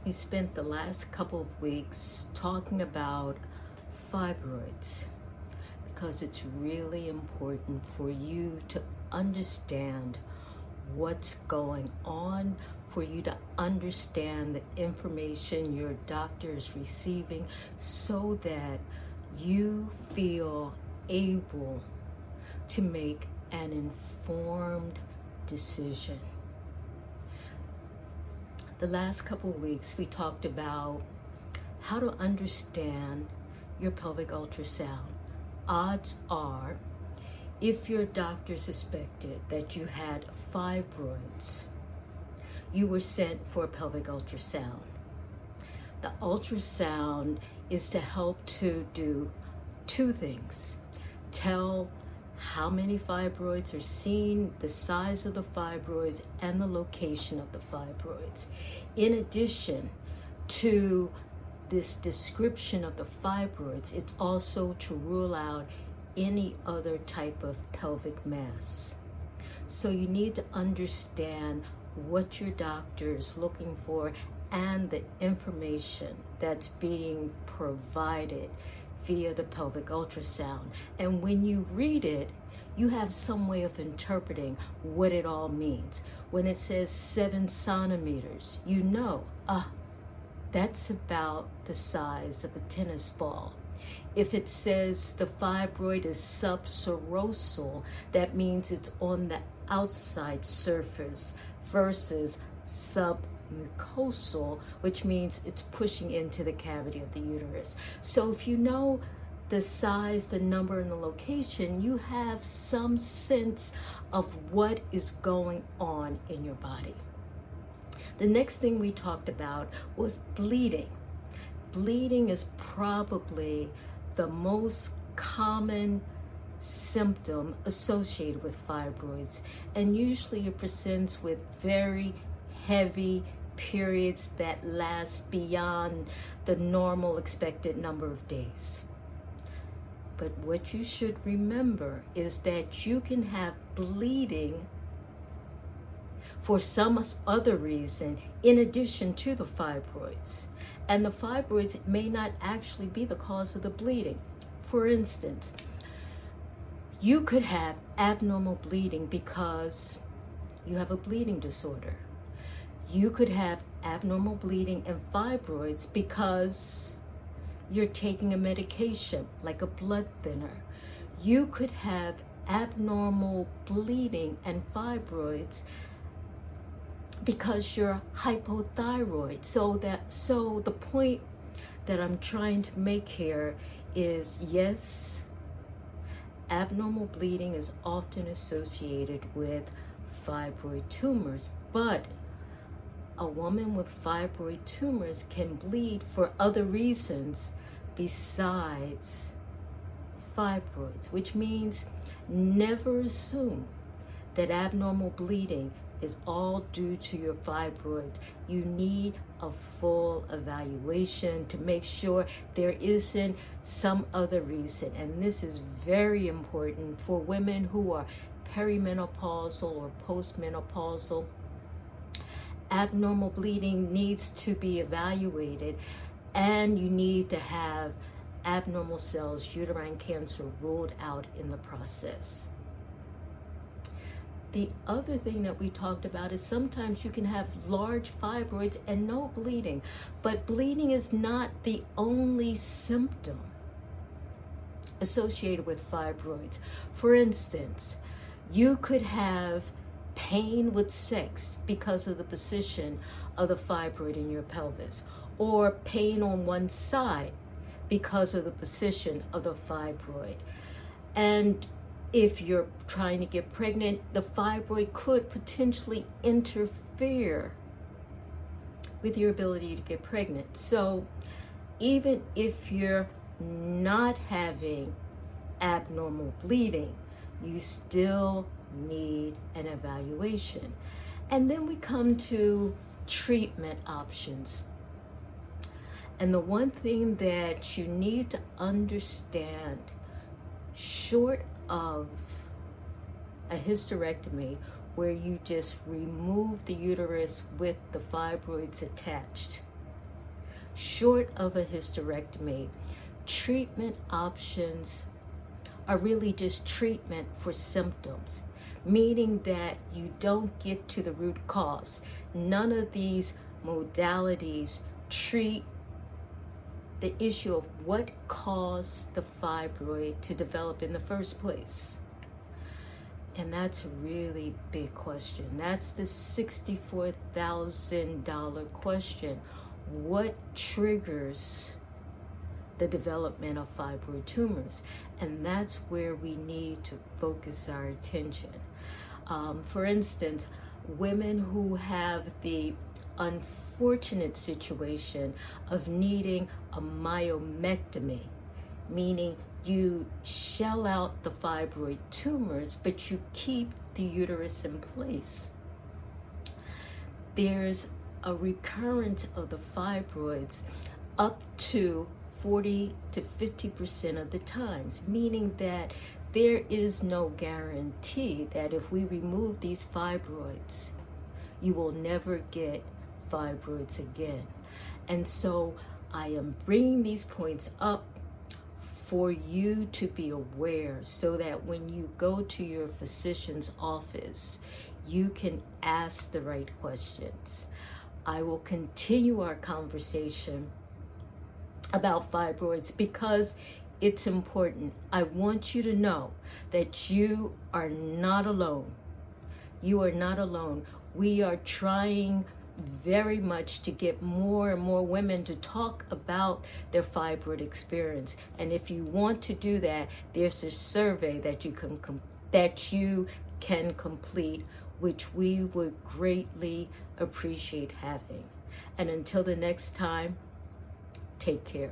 We spent the last couple of weeks talking about fibroids because it's really important for you to understand what's going on, for you to understand the information your doctor is receiving so that you feel able to make an informed decision. The last couple of weeks, we talked about how to understand your pelvic ultrasound. Odds are, if your doctor suspected that you had fibroids, you were sent for a pelvic ultrasound. The ultrasound is to help to do two things. Tell how many fibroids are seen, the size of the fibroids, and the location of the fibroids. In addition to this description of the fibroids, it's also to rule out any other type of pelvic mass. So you need to understand what your doctor is looking for and the information that's being provided via the pelvic ultrasound. And when you read it, you have some way of interpreting what it all means. When it says 7 centimeters, you know, that's about the size of a tennis ball. If it says the fibroid is subserosal, that means it's on the outside surface versus submucosal, which means it's pushing into the cavity of the uterus. So if you know the size, the number, and the location, you have some sense of what is going on in your body. The next thing we talked about was bleeding. Bleeding is probably the most common symptom associated with fibroids, and usually it presents with very heavy periods that last beyond the normal expected number of days. But what you should remember is that you can have bleeding for some other reason in addition to the fibroids. And the fibroids may not actually be the cause of the bleeding. For instance, you could have abnormal bleeding because you have a bleeding disorder. You could have abnormal bleeding and fibroids because you're taking a medication like a blood thinner. You could have abnormal bleeding and fibroids because you're hypothyroid. So the point that I'm trying to make here is, yes, abnormal bleeding is often associated with fibroid tumors, but a woman with fibroid tumors can bleed for other reasons besides fibroids, which means never assume that abnormal bleeding is all due to your fibroids. You need a full evaluation to make sure there isn't some other reason. And this is very important for women who are perimenopausal or postmenopausal. Abnormal bleeding needs to be evaluated, and you need to have abnormal cells, uterine cancer, ruled out in the process. The other thing that we talked about is sometimes you can have large fibroids and no bleeding, but bleeding is not the only symptom associated with fibroids. For instance, you could have pain with sex because of the position of the fibroid in your pelvis, or pain on one side because of the position of the fibroid. And if you're trying to get pregnant, the fibroid could potentially interfere with your ability to get pregnant. So even if you're not having abnormal bleeding, you still need an evaluation. And then we come to treatment options. And the one thing that you need to understand, short of a hysterectomy where you just remove the uterus with the fibroids attached, short of a hysterectomy, treatment options are really just treatment for symptoms, meaning that you don't get to the root cause. None of these modalities treat the issue of what caused the fibroid to develop in the first place. And that's a really big question. That's the $64,000 question. What triggers the development of fibroid tumors? And that's where we need to focus our attention. For instance, women who have the unfortunate situation of needing a myomectomy, meaning you shell out the fibroid tumors, but you keep the uterus in place. There's a recurrence of the fibroids up to 40 to 50% of the times, meaning that there is no guarantee that if we remove these fibroids, you will never get fibroids again. And so I am bringing these points up for you to be aware, so that when you go to your physician's office, you can ask the right questions. I will continue our conversation about fibroids because it's important. I want you to know that you are not alone. You are not alone. We are trying very much to get more and more women to talk about their fibroid experience. And if you want to do that, there's a survey that you can complete, which we would greatly appreciate having. And until the next time, take care.